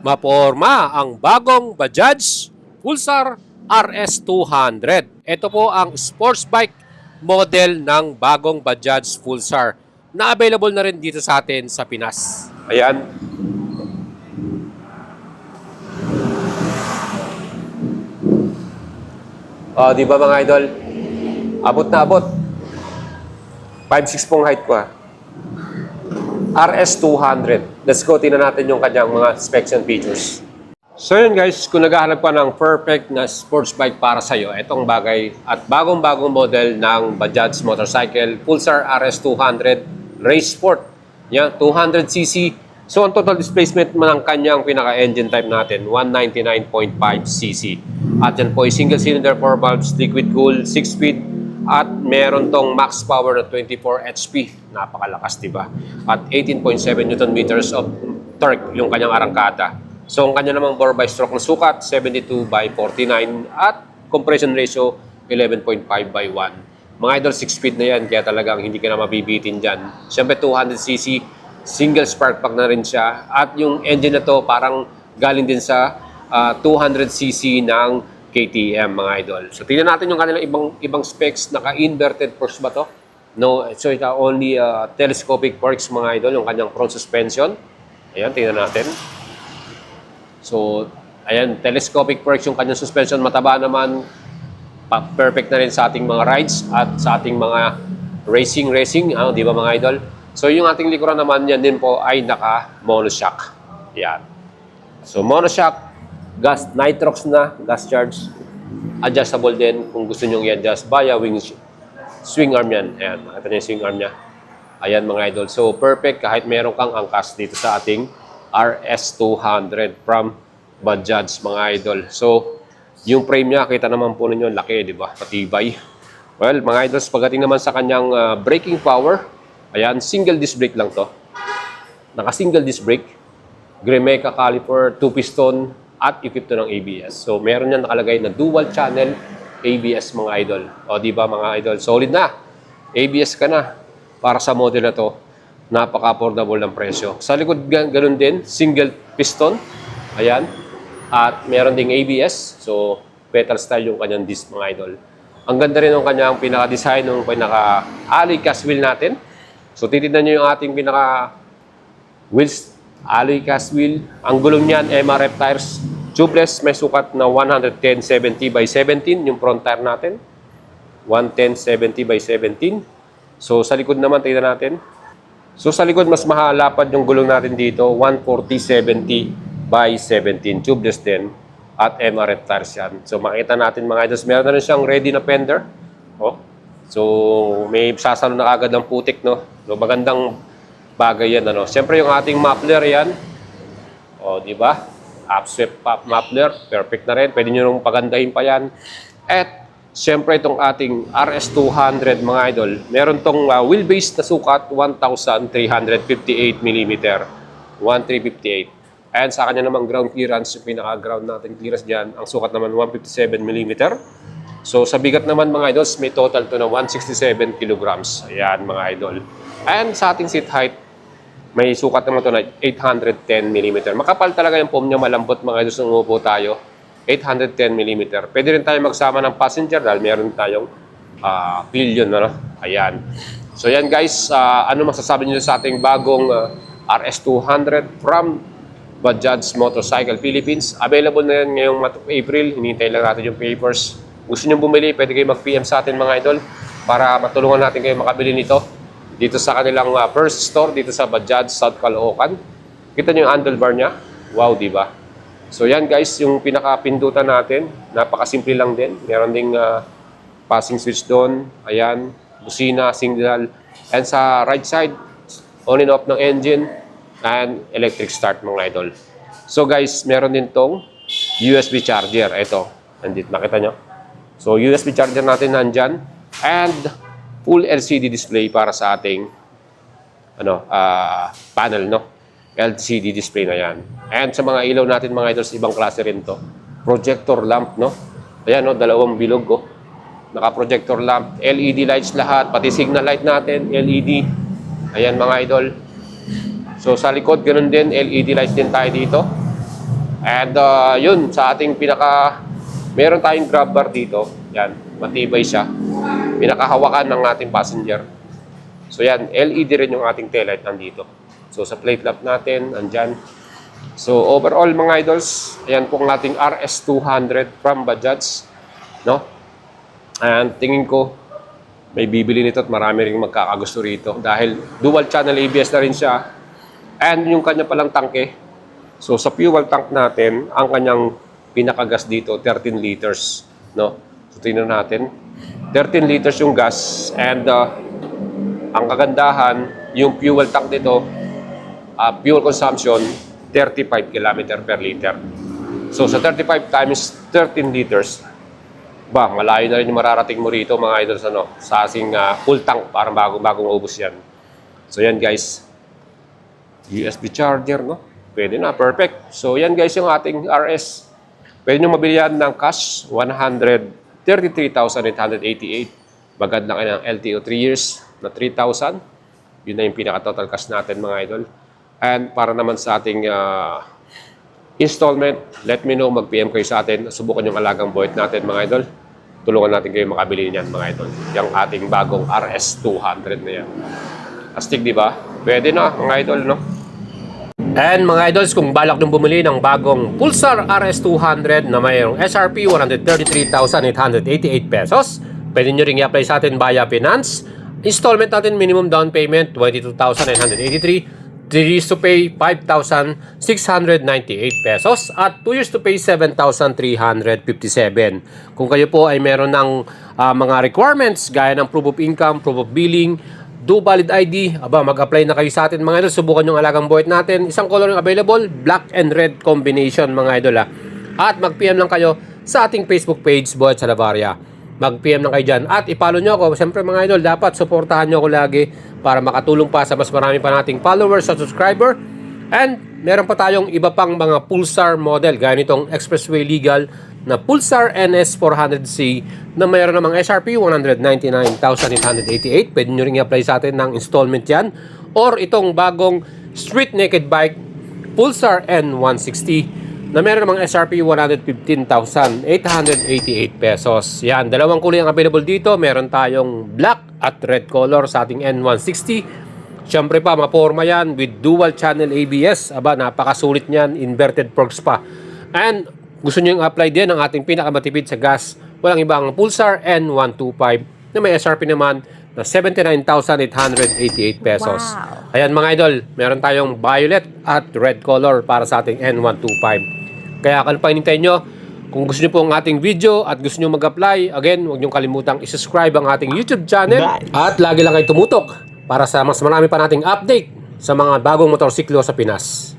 Maporma ang bagong Bajaj Pulsar RS200. Ito po ang sports bike model ng bagong Bajaj Pulsar na available na rin dito sa atin sa Pinas. Ayan. Oh, di ba mga idol? Abot na abot. 5'6" pong height ko ha. RS200. Let's go, tingnan natin yung kanyang mga specs and features. So yun guys, kung naghahanap ka ng perfect na sports bike para sa'yo, itong bagay at bagong-bagong model ng Bajaj motorcycle, Pulsar RS200 Race Sport. Yan, 200cc. So ang total displacement ng kanyang pinaka-engine type natin, 199.5cc. At yan po ay single cylinder 4 valves, liquid cooled, 6-speed. At meron tong max power na 24 HP. Napakalakas, diba? At 18.7 Newton meters of torque yung kanyang arangkada. So, ang kanya namang bore by stroke na sukat, 72/49. At compression ratio, 11.5/1. Mga idol, 6-speed na yan. Kaya talagang hindi ka na mabibitin dyan. Siyempre, 200cc. Single spark plug na rin siya. At yung engine na to, parang galing din sa 200cc ng KTM, mga idol. So, tingnan natin yung kanilang ibang specs. Naka-inverted forks ba to? No, so ito only telescopic forks, mga idol. Yung kanyang front suspension. Ayan, tingnan natin. So, ayan, telescopic forks yung kanyang suspension. Mataba naman. Perfect na rin sa ating mga rides at sa ating mga racing. Di ba mga idol? So, yung ating likuran naman, yan din po ay naka-monoshock. Ayan. So, monoshock. Gas, nitrox na, gas charge. Adjustable din kung gusto nyo i-adjust via swing arm yan. Ayan, makita nyo yung swing arm niya. Ayan mga idol. So, perfect kahit meron kang angkas dito sa ating RS200 from Bajaj, mga idol. So, yung frame niya, kita naman po ninyo, laki, di ba? Patibay. Well, mga idols, pagdating naman sa kanyang braking power, ayan, single disc brake lang to. Naka-single disc brake. Grimeca caliper, 2-piston, at equipped to ng ABS. So, meron yan nakalagay na dual channel ABS, mga idol. O, di ba mga idol? Solid na. ABS ka na para sa model na to. Napaka-affordable ng presyo. Sa likod, ganun din. Single piston. Ayan. At meron ding ABS. So, pedal style yung kanyang disc, mga idol. Ang ganda rin ng kanyang pinaka-design ng pinaka-alloy cast wheel natin. So, titignan nyo yung ating pinaka-wheels. Alloy cast wheel. Ang gulong niyan, MRF tires. Tubeless, may sukat na 110/70/17 yung front tire natin. 110/70/17. So, sa likod naman, tingnan natin. So, sa likod, mas mahalapad yung gulong natin dito. 140/70/17. Tubeless din. At MRF tires yan. So, makita natin mga idols. Meron na rin siyang ready na fender. Oh. So, may sasalo na agad ng putik, no? So, magandang bagay yan, ano. Siyempre, yung ating muffler yan. O, di ba? Upswept muffler. Perfect na rin. Pwede nyo nung pagandahin pa yan. At, siyempre, itong ating RS200, mga idol, meron tong wheelbase na sukat, 1,358 mm. 1,358. And sa kanya naman ground clearance, yung pinaka-ground natin clearance dyan, ang sukat naman 157 mm. So, sa bigat naman, mga idols, may total to na 167 kilograms. Ayan, mga idol. And sa ating seat height, may sukat naman ito na 810 mm. Makapal talaga yung foam niya, malambot, mga idols, nung umupo tayo. 810 mm. Pwede rin tayo magsama ng passenger dahil meron tayong pillion. Ano? Ayan. So yan guys, ano masasabi nyo sa ating bagong RS200 from Bajaj Motorcycle Philippines? Available na yan ngayong April. Hinihintay lang natin yung papers. Gusto nyo bumili, pwede kayo mag-PM sa atin, mga idol, para matulungan natin kayo makabili nito dito sa kanilang first store dito sa Bajaj South Caloocan. Kita nyo yung handlebar niya. Wow, di ba? So yan guys, yung pinaka-pindutan natin, napakasimple lang din. Meron ding passing switch doon. Ayan, busina, signal. And sa right side, on and off ng engine and electric start, mga idol. So guys, meron din tong USB charger. Ito, nandito, nakita nyo? So USB charger natin nandyan. And full LCD display para sa ating panel, no? LCD display na yan. And sa mga ilaw natin, mga idols, ibang klase rin to. Projector lamp, no? Ayan, no? Dalawang bilog, oh. Naka-projector lamp. LED lights lahat. Pati signal light natin, LED. Ayan, mga idol. So, sa likod, ganun din. LED lights din tayo dito. And yun, sa ating meron tayong grab bar dito. Yan, matibay siya. Pinakahawakan ng ating passenger. So yan, LED rin yung ating taillight nandito. So sa plate lamp natin, andyan. So overall mga idols, ayan pong ating RS200 from Bajaj. No? And tingin ko, may bibili nito at marami rin magkakagusto rito. Dahil dual channel ABS na rin siya. And yung kanya palang tangke. So sa fuel tank natin, ang kanyang pinakagas dito, 13 liters. No? So tingnan natin. 13 liters yung gas. And ang kagandahan, yung fuel tank dito, fuel consumption, 35 km per liter. So sa 35 times 13 liters, malayo na rin yung mararating mo rito mga idols, sa asing full tank, parang bagong ubos yan. So yan guys, USB charger, no? Pwede na, perfect. So yan guys yung ating RS. Pwede nyo mabili yan ng cash, 133,888. Bagad na kayo ng LTO 3 years na 3,000. Yun na yung pinaka-total cash natin mga idol. And para naman sa ating installment, let me know, mag-PM kayo sa atin. Subukan yung alagang buhit natin mga idol. Tulungan natin kayo makabili niyan mga idol. Yung ating bagong RS200 na yan. Astig, di ba? Pwede na mga idol, no? And mga idols, kung balak nung bumili ng bagong Pulsar RS200 na mayroong SRP 133,888 pesos, pwede nyo rin i-apply sa atin via Finance. Installment natin, minimum down payment 22,983, 3 years to pay 5,698 pesos, at 2 years to pay 7,357. Kung kayo po ay meron ng mga requirements gaya ng proof of income, proof of billing, do valid ID, mag-apply na kayo sa atin mga idol. Subukan yung alagang buhit natin. Isang color yung available, black and red combination mga idol. At mag-PM lang kayo sa ating Facebook page, Buhat Salavarria. Mag-PM lang kayo dyan. At i-follow nyo ako. Siyempre mga idol, dapat suportahan nyo ako lagi para makatulong pa sa mas marami pa nating followers at subscriber. And meron pa tayong iba pang mga Pulsar model, gaya nitong Expressway Legal na Pulsar NS400C na mayroon namang SRP 199,888. Pwede nyo rin i-apply sa atin ng installment yan. Or itong bagong Street Naked Bike Pulsar N160 na mayroon namang SRP 115,888 pesos. Yan, dalawang kulay ang available dito. Meron tayong black at red color sa ating N160. Siyempre pa, maporma yan with dual channel ABS. Napakasulit niyan, inverted forks pa. And gusto nyo yung apply din ang ating pinakamatipid sa gas, walang ibang Pulsar N125 na may SRP naman na 79,888 pesos. Wow. Ayan mga idol, meron tayong violet at red color para sa ating N125. Kaya kalpainintay nyo, kung gusto nyo po ang ating video at gusto nyo mag-apply, again, huwag nyo kalimutang isubscribe ang ating YouTube channel. Nice. At lagi lang kayo tumutok para sa mas marami pa nating update sa mga bagong motorsiklo sa Pinas.